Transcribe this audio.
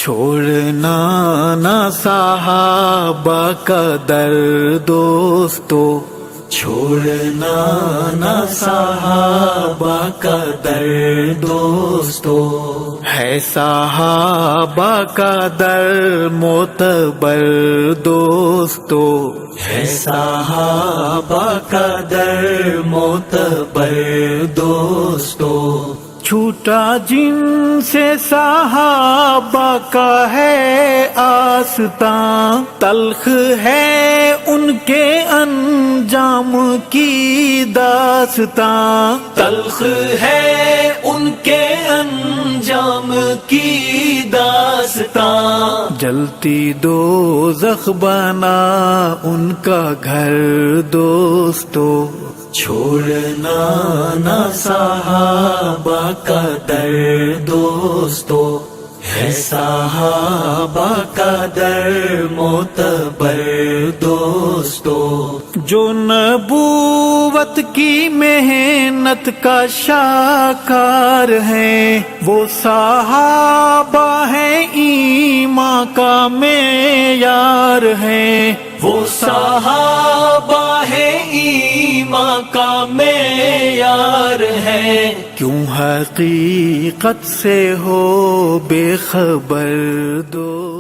چھوڑنا نہ صحابہ کا در دوستو، چھوڑنا نہ صحابہ کا در دوستو، ہے صحابہ کا در معتبر دوستو، ہے صحابہ کا در معتبر دوستو، چھوٹا جن سے صحابہ کا ہے آستاں، تلخ ہے ان کے انجام کی داستاں، تلخ ہے ان کے انجام کی داستاں، جلتی دوزخ بنا ان کا گھر دوستو، چھوڑنا نہ صحابہ کا در دوستو، ہے صحابہ کا در معتبر دوستو، جو نبوت کی محنت کا شاکار ہیں وہ صحابہ ہیں، ایمان کا معیار ہیں، وہ صحابہ ہیں، ایمان کا معیار ہے، کیوں حقیقت سے ہو بے خبر دو